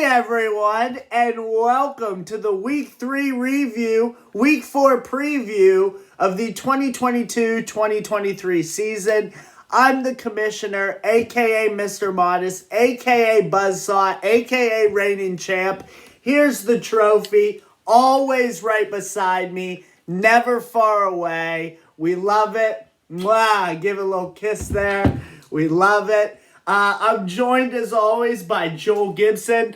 everyone, and welcome to the Week 3 review, Week 4 preview of the 2022-2023 season. I'm the Commissioner, a.k.a. Mr. Modest, a.k.a. Buzzsaw, a.k.a. Reigning Champ. Here's the trophy, always right beside me, never far away. We love it. Mwah! Give it a little kiss there. We love it. I'm joined, as always, by Joel Gibson.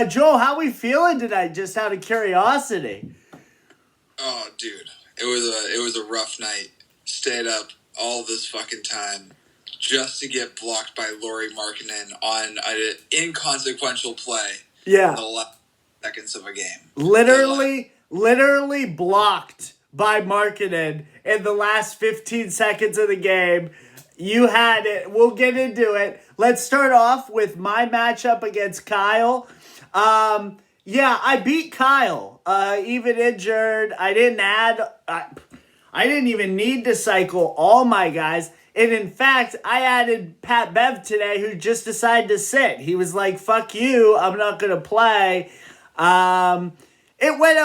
Joel, how we feeling tonight, just out of curiosity? Oh, dude. It was a rough night. Stayed up all this fucking time just to get blocked by Lauri Markkanen on an inconsequential play in the last seconds of a game. Literally blocked by Markkanen in the last 15 seconds of the game. You had it. We'll get into it. Let's start off with my matchup against Kyle. I beat Kyle. Even injured. I didn't even need to cycle all my guys. And in fact, I added Pat Bev today, who just decided to sit. He was like, fuck you, I'm not going to play. It went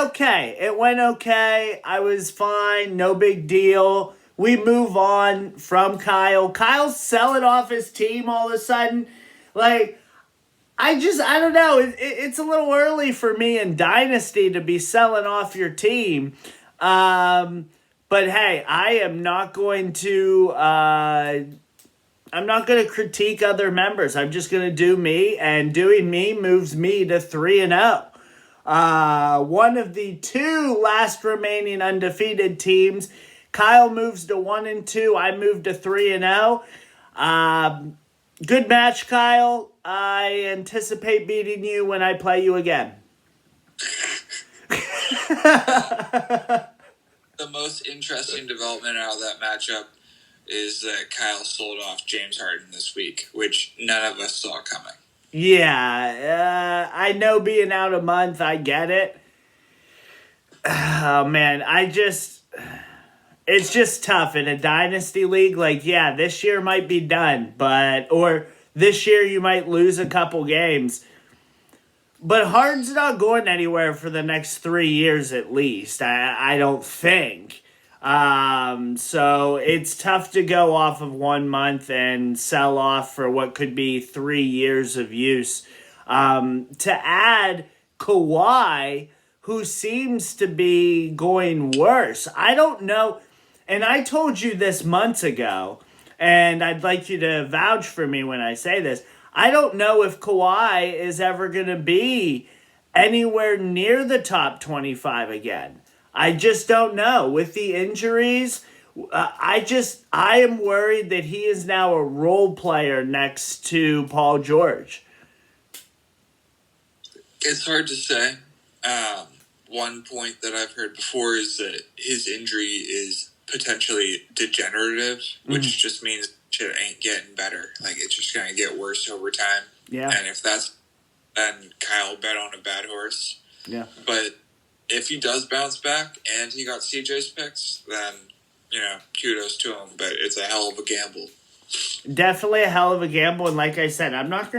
okay. I was fine. No big deal. We move on from Kyle. Kyle's selling off his team all of a sudden. Like, I don't know. It's a little early for me in Dynasty to be selling off your team. But hey, I am not going to critique other members. I'm just going to do me, and doing me moves me to 3-0. One of the two last remaining undefeated teams. Kyle moves to 1-2. I move to 3-0. Good match, Kyle. I anticipate beating you when I play you again. The most interesting development out of that matchup is that Kyle sold off James Harden this week, which none of us saw coming. Yeah, I know being out a month, I get it. Oh, man, it's just tough in a dynasty league. Like, yeah, this year might be done, or this year you might lose a couple games. But Harden's not going anywhere for the next 3 years at least, I don't think. So it's tough to go off of 1 month and sell off for what could be 3 years of use. To add Kawhi, who seems to be going worse. I don't know. And I told you this months ago, and I'd like you to vouch for me when I say this. I don't know if Kawhi is ever going to be anywhere near the top 25 again. I just don't know. With the injuries, I am worried that he is now a role player next to Paul George. It's hard to say. One point that I've heard before is that his injury is potentially degenerative, which just means shit ain't getting better. Like, it's just going to get worse over time. Yeah. And if that's, then Kyle bet on a bad horse. Yeah. But if he does bounce back and he got CJ's picks, then, kudos to him. But it's a hell of a gamble. Definitely a hell of a gamble. And like I said, I'm not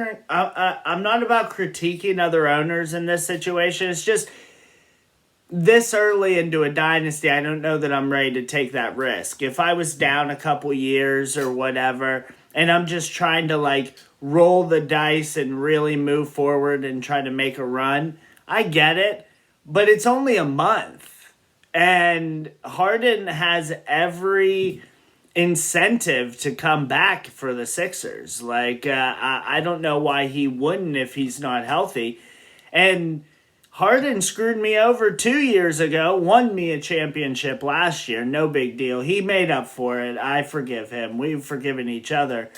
about critiquing other owners in this situation. It's just, this early into a dynasty, I don't know that I'm ready to take that risk. If I was down a couple years or whatever, and I'm just trying to roll the dice and really move forward and try to make a run, I get it. But it's only a month. And Harden has every incentive to come back for the Sixers. I don't know why he wouldn't if he's not healthy. And Harden screwed me over 2 years ago, won me a championship last year. No big deal. He made up for it. I forgive him. We've forgiven each other.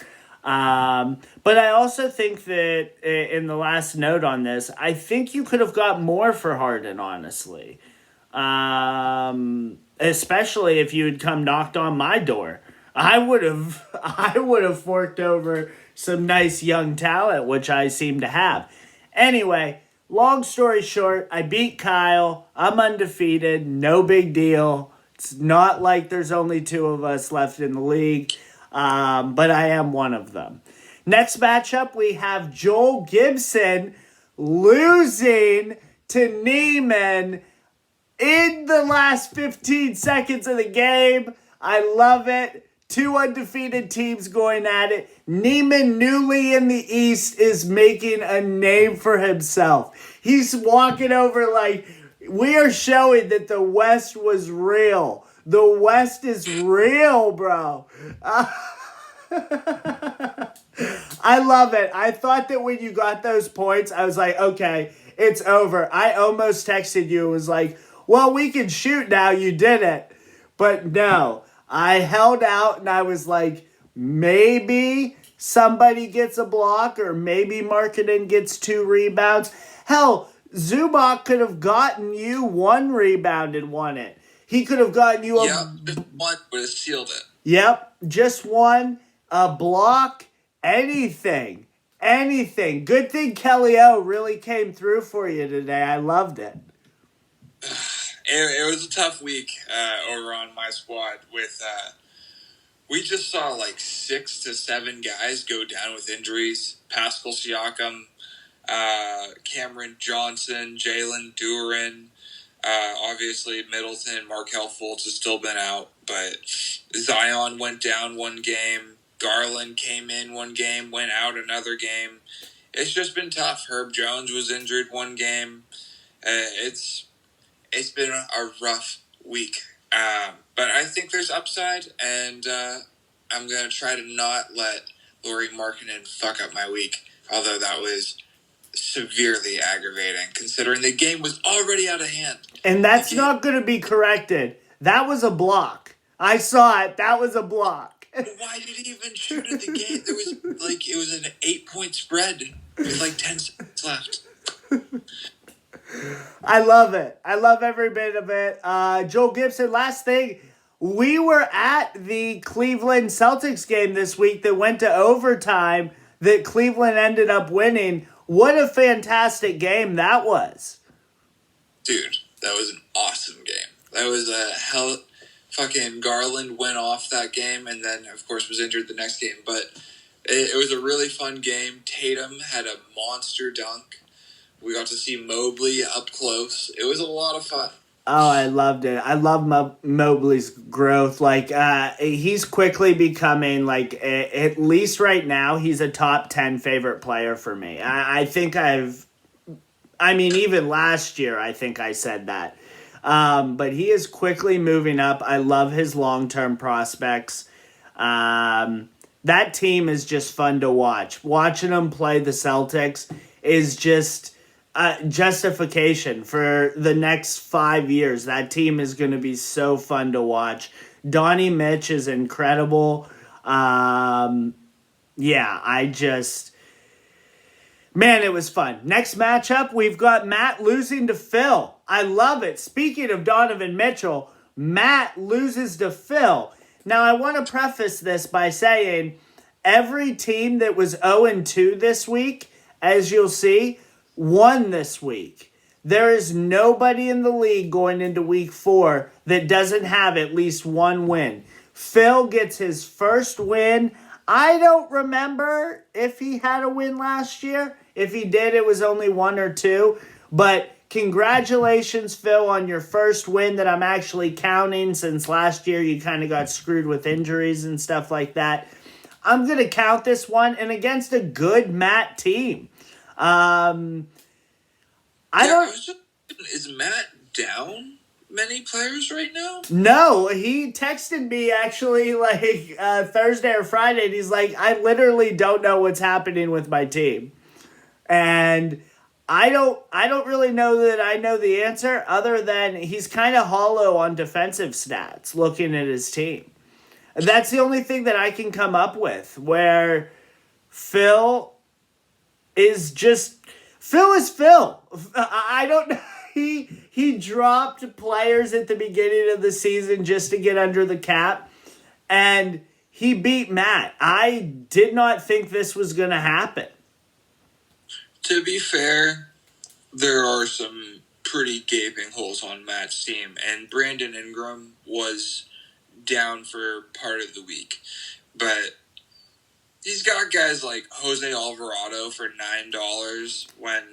But I also think that in the last note on this, I think you could have got more for Harden, honestly. Especially if you had come knocked on my door. I would have forked over some nice young talent, which I seem to have. Anyway, long story short, I beat Kyle. I'm undefeated. No big deal. It's not like there's only two of us left in the league, but I am one of them. Next matchup, we have Joel Gibson losing to Neiman in the last 15 seconds of the game. I love it. Two undefeated teams going at it. Neiman, newly in the East, is making a name for himself. He's walking over like, we are showing that the West was real. The West is real, bro. I love it. I thought that when you got those points, I was like, okay, it's over. I almost texted you. It was like, well, we can shoot now. You did it. But no, I held out and I was like, maybe somebody gets a block or maybe Markkanen gets 2 rebounds. Hell, Zubac could have gotten you 1 rebound and won it. He could have gotten you just one would have sealed it. Yep, just one, a block, anything. Anything. Good thing Kelly O really came through for you today. I loved it. It was a tough week over on my squad. We just saw like 6 to 7 guys go down with injuries. Pascal Siakam, Cameron Johnson, Jalen Duren, obviously Middleton, Markelle Fultz has still been out, but Zion went down one game. Garland came in one game, went out another game. It's just been tough. Herb Jones was injured one game. It's been a rough week. But I think there's upside, and I'm going to try to not let Lauri Markkanen fuck up my week, although that was severely aggravating, considering the game was already out of hand. And that's not going to be corrected. That was a block. I saw it. That was a block. Why did he even shoot at the game? There was it was an 8-point spread with like 10 seconds left. I love it. I love every bit of it. Joel Gibson, last thing. We were at the Cleveland Celtics game this week that went to overtime that Cleveland ended up winning. What a fantastic game that was. Dude, that was an awesome game. That was fucking Garland went off that game and then, of course, was injured the next game. But it was a really fun game. Tatum had a monster dunk. We got to see Mobley up close. It was a lot of fun. Oh, I loved it. I love Mobley's growth. He's quickly becoming, at least right now, he's a top 10 favorite player for me. Even last year, I think I said that. But he is quickly moving up. I love his long-term prospects. That team is just fun to watch. Watching them play the Celtics is just justification for the next 5 years. That team is going to be so fun to watch. Donnie Mitch is incredible. Man, it was fun. Next matchup, we've got Matt losing to Phil. I love it. Speaking of Donovan Mitchell, Matt loses to Phil. Now, I want to preface this by saying every team that was 0-2 this week, as you'll see, won this week. There is nobody in the league going into week 4 that doesn't have at least one win. Phil gets his first win. I don't remember if he had a win last year. If he did, it was only 1 or 2. But congratulations, Phil, on your first win that I'm actually counting, since last year you kind of got screwed with injuries and stuff like that. I'm going to count this one, and against a good Matt team. Is Matt down many players right now? No, he texted me actually Thursday or Friday, and he's like, I literally don't know what's happening with my team. And I don't really know that I know the answer, other than he's kind of hollow on defensive stats looking at his team. That's the only thing that I can come up with, where Phil is Phil. I don't know. He dropped players at the beginning of the season just to get under the cap, and he beat Matt. I did not think this was going to happen. To be fair, there are some pretty gaping holes on Matt's team, and Brandon Ingram was down for part of the week. But he's got guys like Jose Alvarado for $9 when,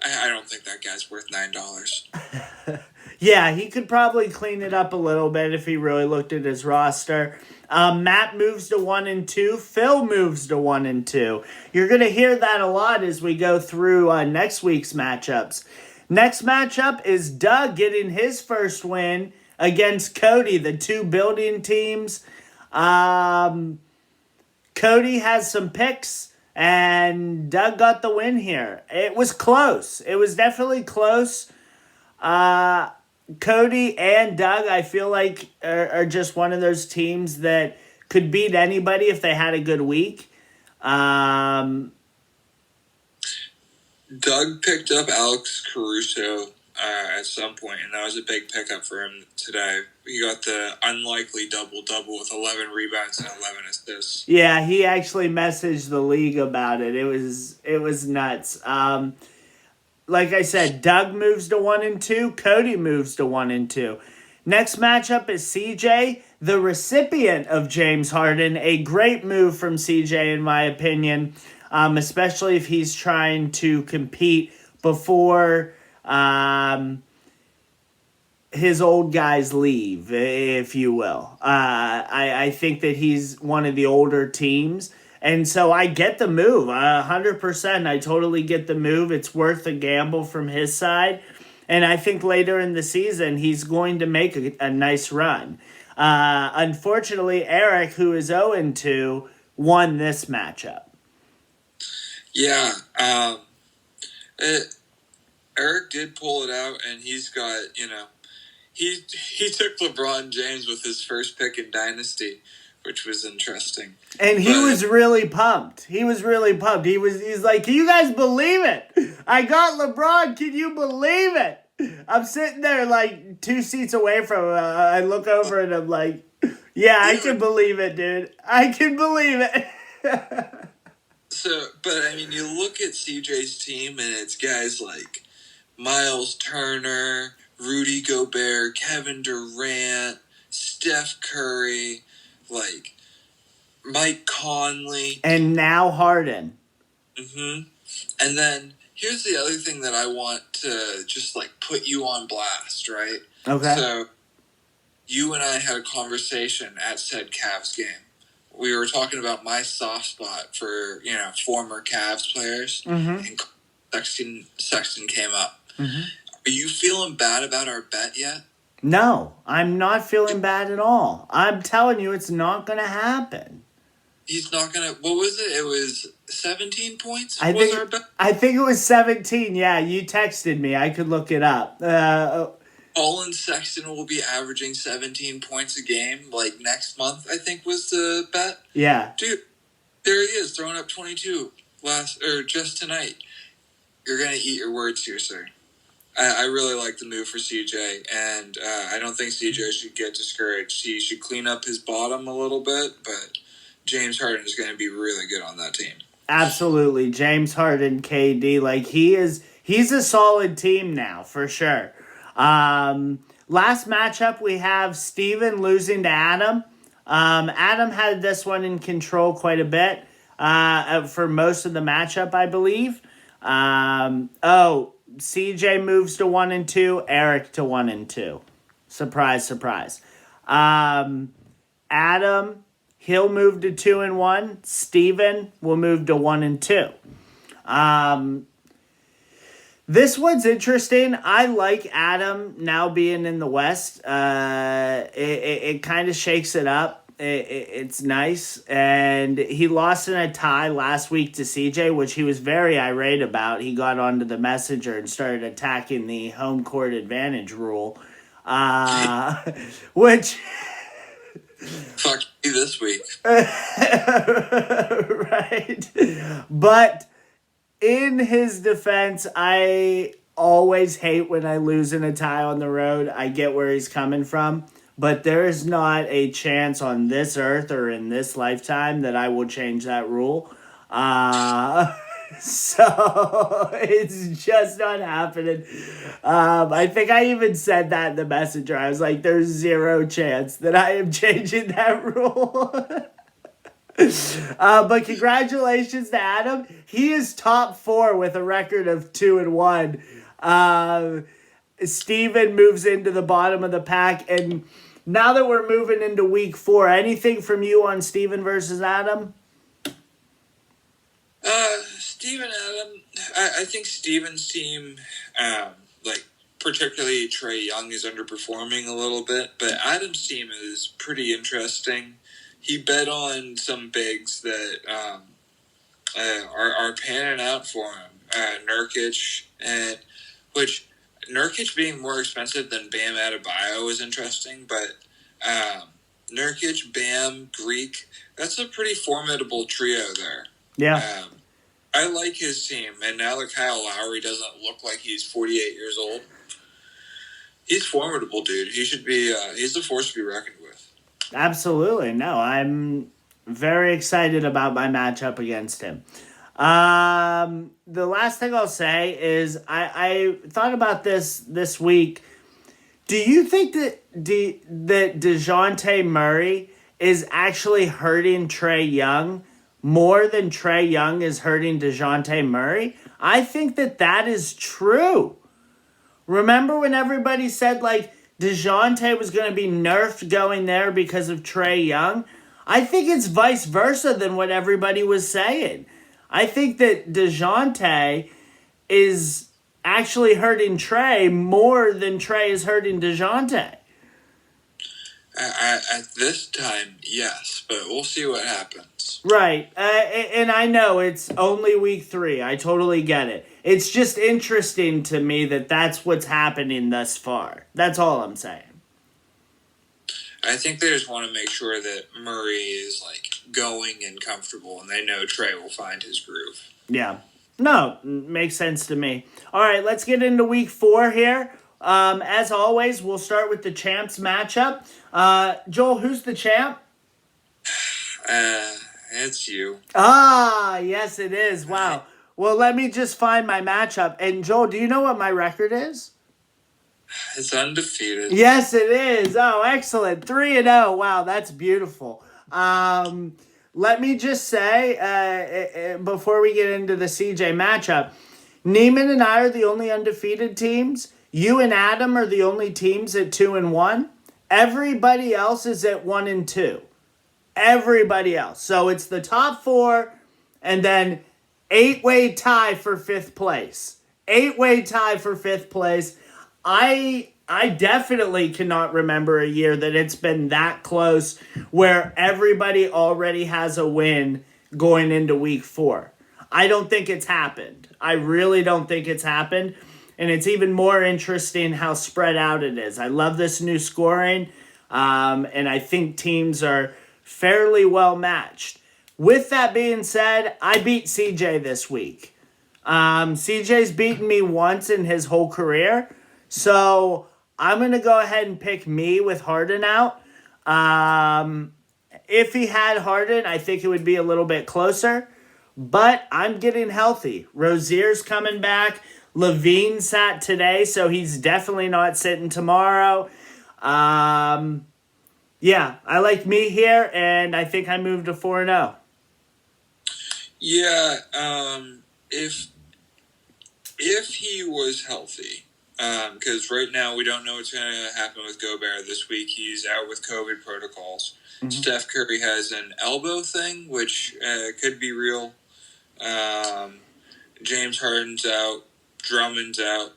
I don't think that guy's worth $9. Yeah, he could probably clean it up a little bit if he really looked at his roster. Matt moves to 1-2. Phil moves to 1-2. You're going to hear that a lot as we go through next week's matchups. Next matchup is Doug getting his first win against Cody, the two building teams. Cody has some picks, and Doug got the win here. It was close. It was definitely close. Cody and Doug, I feel like, are just one of those teams that could beat anybody if they had a good week. Doug picked up Alex Caruso at some point, and that was a big pickup for him today. He got the unlikely double-double with 11 rebounds and 11 assists. Yeah, he actually messaged the league about it. It was nuts. Like I said, Doug moves to 1-2. Cody moves to 1-2. Next matchup is CJ, the recipient of James Harden. A great move from CJ, in my opinion, especially if he's trying to compete before his old guys leave, if you will. I think that he's one of the older teams. And so I get the move, 100%. I totally get the move. It's worth the gamble from his side. And I think later in the season, he's going to make a nice run. Unfortunately, Eric, who is 0-2, won this matchup. Yeah. Eric did pull it out, and he's got, he took LeBron James with his first pick in Dynasty, which was interesting. And he was really pumped. He's like, can you guys believe it? I got LeBron. Can you believe it? I'm sitting there like 2 seats away from him. I look over and I'm like, yeah, I can believe it, dude. I can believe it. You look at CJ's team, and it's guys like Miles Turner, Rudy Gobert, Kevin Durant, Steph Curry, like Mike Conley. And now Harden. Mm-hmm. And then here's the other thing that I want to just put you on blast, right? Okay. So you and I had a conversation at said Cavs game. We were talking about my soft spot for, former Cavs players. Mm-hmm. And Sexton came up. Mm-hmm. Are you feeling bad about our bet yet? No, I'm not feeling bad at all. I'm telling you, it's not going to happen. He's not going to... What was it? It was 17 points? I think it was 17. Yeah, you texted me. I could look it up. Colin Sexton will be averaging 17 points a game, next month, I think was the bet. Yeah. Dude, there he is, throwing up 22 just tonight. You're going to eat your words here, sir. I really like the move for CJ, and I don't think CJ should get discouraged. He should clean up his bottom a little bit, but James Harden is going to be really good on that team. Absolutely. James Harden, KD, he's a solid team now, for sure. Last matchup, we have Steven losing to Adam. Adam had this one in control quite a bit for most of the matchup, I believe. CJ moves to 1-2, Eric to 1-2. Surprise, surprise. Adam, he'll move to 2-1. Steven will move to 1-2. This one's interesting. I like Adam now being in the West. It kind of shakes it up. It's nice. And he lost in a tie last week to CJ, which he was very irate about. He got onto the messenger and started attacking the home court advantage rule. Which... Fuck you this week. Right. But in his defense, I always hate when I lose in a tie on the road. I get where he's coming from. But there is not a chance on this earth or in this lifetime that I will change that rule. So it's just not happening. I think I even said that in the messenger. I was like, there's zero chance that I am changing that rule. But congratulations to Adam. He is top 4 with a record of 2-1. Steven moves into the bottom of the pack. And now that we're moving into week 4, anything from you on Steven versus Adam? Steven, Adam, I think Steven's team, particularly Trae Young, is underperforming a little bit, but Adam's team is pretty interesting. He bet on some bigs that are panning out for him. Nurkic, which Nurkic being more expensive than Bam Adebayo is interesting, but Nurkic, Bam, Greek, that's a pretty formidable trio there. Yeah. I like his team, and now that Kyle Lowry doesn't look like he's 48 years old, he's formidable, dude. He should be. He's a force to be reckoned with. Absolutely. No, I'm very excited about my matchup against him. The last thing I'll say is I thought about this week. Do you think that DeJounte Murray is actually hurting Trae Young more than Trae Young is hurting DeJounte Murray? I think that is true. Remember when everybody said, like, DeJounte was going to be nerfed going there because of Trae Young? I think it's vice versa than what everybody was saying. I think that DeJounte is actually hurting Trae more than Trae is hurting DeJounte. At this time, yes, but we'll see what happens. Right, and I know it's only week 3. I totally get it. It's just interesting to me that that's what's happening thus far. That's all I'm saying. I think they just want to make sure that Murray is, like, going and comfortable, and they know Trae will find his groove. Yeah. No, makes sense to me. All right, let's get into week 4 here. As always, we'll start with the champs matchup. Joel, who's the champ? It's you. Ah, yes, it is. Wow. Well, let me just find my matchup. And Joel, do you know what my record is? It's undefeated. Yes, it is. Oh, excellent. 3-0. Wow, that's beautiful. Let me just say, before we get into the CJ matchup, Neiman and I are the only undefeated teams. You and Adam are the only teams at 2-1. Everybody else is at 1-2. Everybody else. So it's the top 4 and then 8-way tie for 5th place. 8-way tie for 5th place. I definitely cannot remember a year that it's been that close where everybody already has a win going into week 4. I don't think it's happened. I really don't think it's happened. And it's even more interesting how spread out it is. I love this new scoring. And I think teams are fairly well matched. With that being said, I beat CJ this week. CJ's beaten me once in his whole career. So I'm going to go ahead and pick me with Harden out. If he had Harden, I think it would be a little bit closer. But I'm getting healthy. Rozier's coming back. Levine sat today, so he's definitely not sitting tomorrow. Yeah, I like me here, and I think I moved to 4-0. Yeah, if he was healthy, because right now we don't know what's going to happen with Gobert this week. He's out with COVID protocols. Mm-hmm. Steph Curry has an elbow thing, which could be real. James Harden's out. Drummond's out.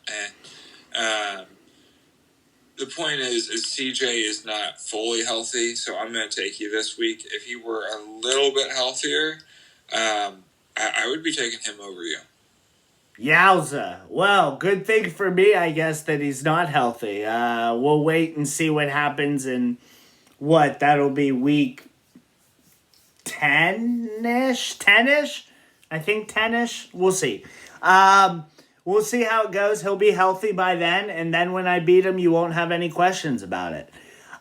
The point is CJ is not fully healthy, so I'm going to take you this week. If he were a little bit healthier, I would be taking him over you. Yowza. Well, good thing for me, I guess, that he's not healthy. We'll wait and see what happens in that'll be week 10-ish? 10-ish? I think 10-ish. We'll see. We'll see how it goes. He'll be healthy by then, and then when I beat him, you won't have any questions about it.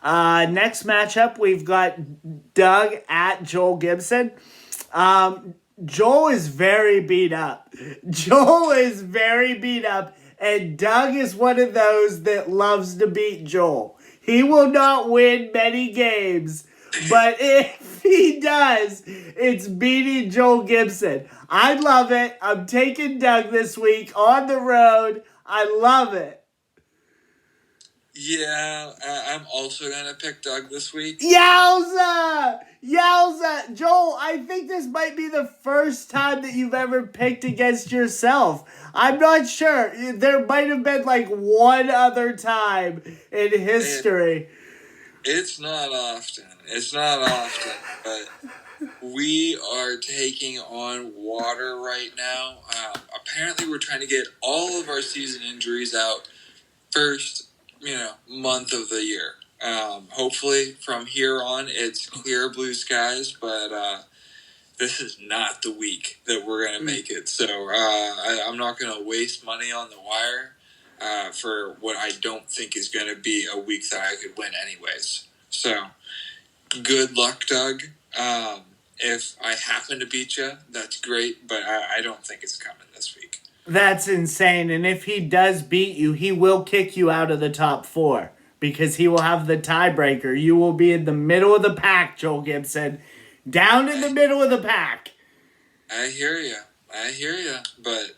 Next matchup, we've got Doug at Joel Gibson. Joel is very beat up. And Doug is one of those that loves to beat Joel. He will not win many games, but if if he does, it's beating Joel Gibson. I love it. I'm taking Doug this week on the road. I love it. Yeah, I'm also gonna pick Doug this week. Yowza! Yowza! Joel, I think this might be the first time that you've ever picked against yourself. I'm not sure. There might have been like one other time in history. It's not often. It's not often, but we are taking on water right now. Apparently, we're trying to get all of our season injuries out first, month of the year. Hopefully, from here on, it's clear blue skies, but this is not the week that we're going to make it. So I'm not going to waste money on the wire for what I don't think is going to be a week that I could win anyways. So, good luck, Doug. If I happen to beat you, that's great, but I don't think it's coming this week. That's insane. And if he does beat you, he will kick you out of the top 4 because he will have the tiebreaker. You will be in the middle of the pack, Joel Gibson. Down in the middle of the pack. I hear you. But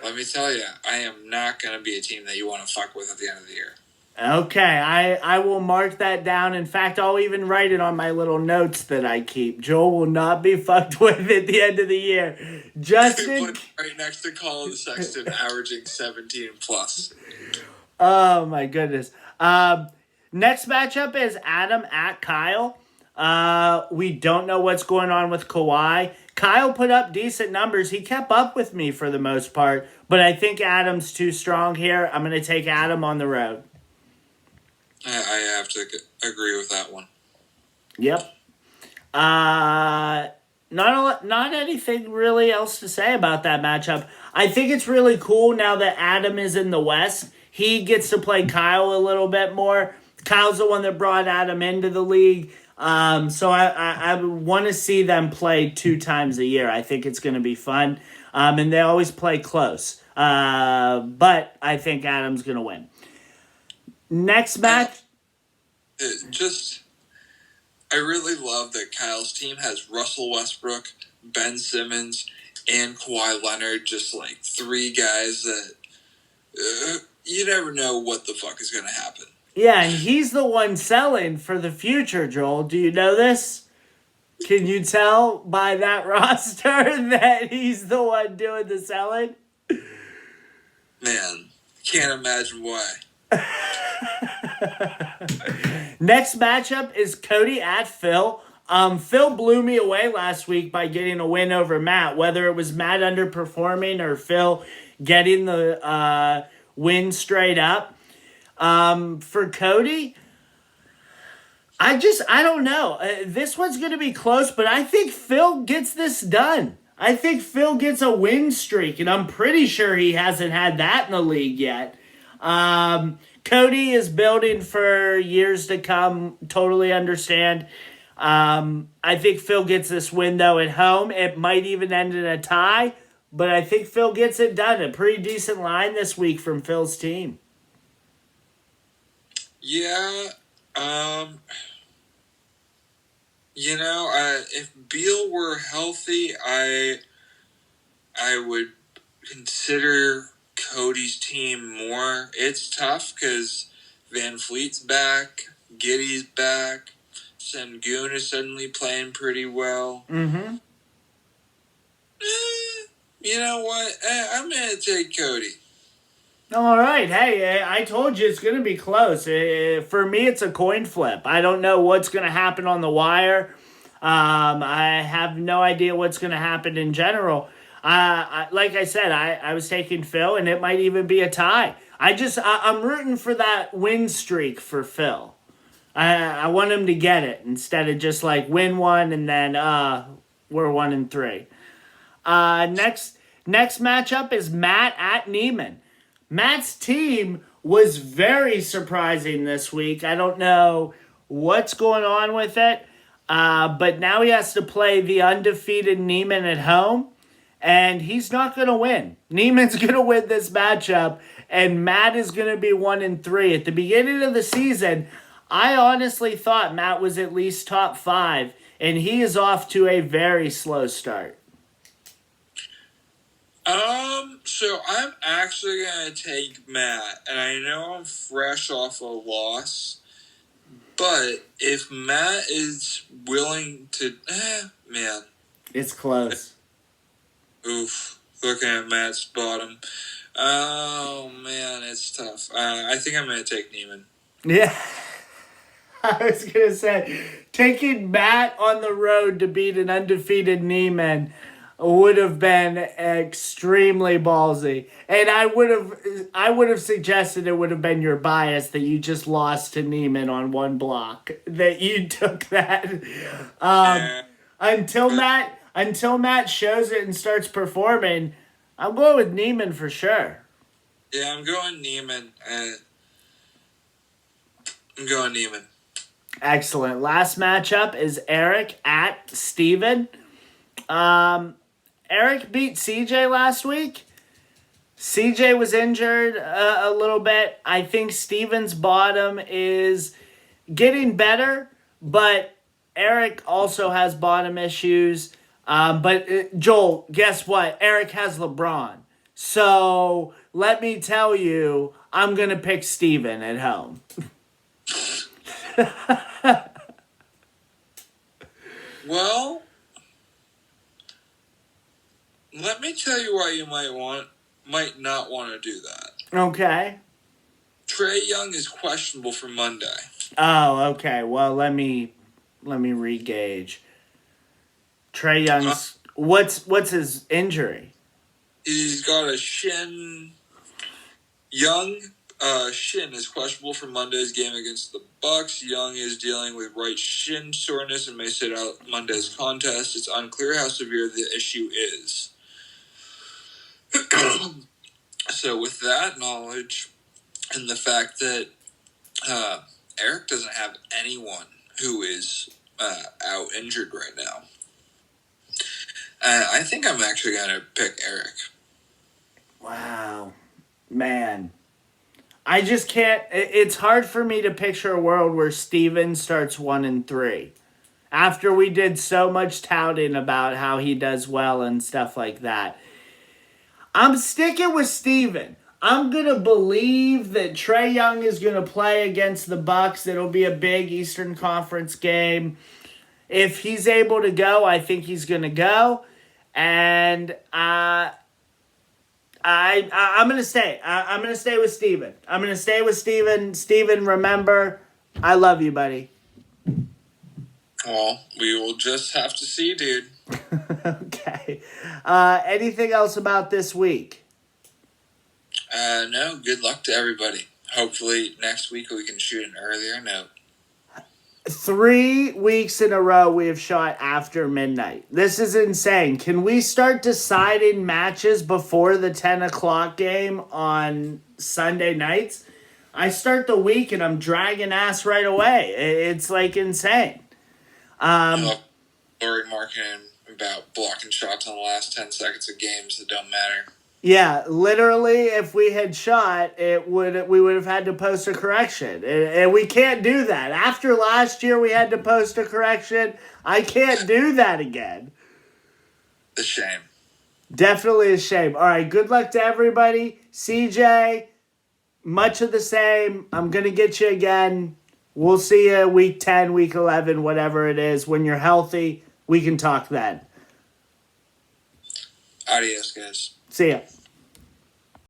let me tell you, I am not going to be a team that you want to fuck with at the end of the year. Okay, I will mark that down. In fact, I'll even write it on my little notes that I keep. Joel will not be fucked with at the end of the year. Justin... right next to Colin Sexton, averaging 17 plus. Oh, my goodness. Next matchup is Adam at Kyle. We don't know what's going on with Kawhi. Kyle put up decent numbers. He kept up with me for the most part, but I think Adam's too strong here. I'm going to take Adam on the road. I have to agree with that one. Yep. Not anything really else to say about that matchup. I think it's really cool now that Adam is in the West. He gets to play Kyle a little bit more. Kyle's the one that brought Adam into the league. So I want to see them play 2 times a year. I think it's going to be fun. And they always play close. But I think Adam's going to win. Next match. I really love that Kyle's team has Russell Westbrook, Ben Simmons, and Kawhi Leonard. Just like 3 guys that you never know what the fuck is going to happen. Yeah, and he's the one selling for the future, Joel. Do you know this? Can you tell by that roster that he's the one doing the selling? Man, can't imagine why. Next matchup is Cody at Phil. Phil blew me away last week by getting a win over Matt, whether it was Matt underperforming or Phil getting the win straight up. For Cody, I don't know. This one's going to be close, but I think Phil gets this done. I think Phil gets a win streak, and I'm pretty sure he hasn't had that in the league yet. Cody is building for years to come. Totally understand. I think Phil gets this win, though, at home. It might even end in a tie, but I think Phil gets it done. A pretty decent line this week from Phil's team. Yeah. If Beal were healthy, I would consider Cody's team more. It's tough because Van Fleet's back, Giddey's back, Sengun is suddenly playing pretty well. Mm-hmm. You know what? I'm going to take Cody. All right. Hey, I told you it's going to be close. For me, it's a coin flip. I don't know what's going to happen on the wire. I have no idea what's going to happen in general. Like I said, I was taking Phil, and it might even be a tie. I'm rooting for that win streak for Phil. I want him to get it instead of just like win one and then we're 1-3. Next matchup is Matt at Neiman. Matt's team was very surprising this week. I don't know what's going on with it, but now he has to play the undefeated Neiman at home, and he's not going to win. Neiman's going to win this matchup, and Matt is going to be 1-3. At the beginning of the season, I honestly thought Matt was at least top 5 and he is off to a very slow start. So I'm actually gonna take Matt, and I know I'm fresh off a loss, but if Matt is willing to, man, It's close. oof, looking at Matt's bottom. Oh man, it's tough. I think I'm gonna take Neiman. Yeah. I was going to say, taking Matt on the road to beat an undefeated Neiman would have been extremely ballsy. And I would have suggested it would have been your bias that you just lost to Neiman on one block. That you took that. Until Matt shows it and starts performing, I'm going with Neiman for sure. Yeah, I'm going Neiman. I'm going Neiman. Excellent. Last matchup is Eric at Steven. Eric beat CJ last week. CJ was injured a little bit. I think Steven's bottom is getting better, but Eric also has bottom issues. But Joel, guess what? Eric has LeBron. So let me tell you, I'm going to pick Steven at home. Well, let me tell you why you might not want to do that. Okay. Trae Young is questionable for Monday. Oh, okay. Well, let me re-gauge. Trae Young's what's his injury? He's got a shin. Shin is questionable for Monday's game against the Bucks. Young is dealing with right shin soreness and may sit out Monday's contest. It's unclear how severe the issue is. So with that knowledge and the fact that Eric doesn't have anyone who is out injured right now, I think I'm actually going to pick Eric. Wow. Man. I just can't. It's hard for me to picture a world where Steven starts 1-3. After we did so much touting about how he does well and stuff like that. I'm sticking with Steven. I'm going to believe that Trae Young is going to play against the Bucks. It'll be a big Eastern Conference game. If he's able to go, I think he's going to go. And I'm going to stay. I'm going to stay with Steven. I'm going to stay with Steven. Steven, remember, I love you, buddy. Well, we will just have to see, dude. Okay. Anything else about this week? No, good luck to everybody. Hopefully next week we can shoot an earlier note. 3 weeks in a row we have shot after midnight. This is insane. Can we start deciding matches before the 10 o'clock game on Sunday nights? I start the week and I'm dragging ass right away. It's like insane. Laurie Markkinen about blocking shots on the last 10 seconds of games that don't matter. Yeah, literally, if we had shot, we would have had to post a correction, and we can't do that. After last year, we had to post a correction. I can't do that again. A shame. Definitely a shame. All right, good luck to everybody. CJ, much of the same. I'm gonna get you again. We'll see you week 10, week 11, whatever it is. When you're healthy, we can talk then. Adios, guys. See ya.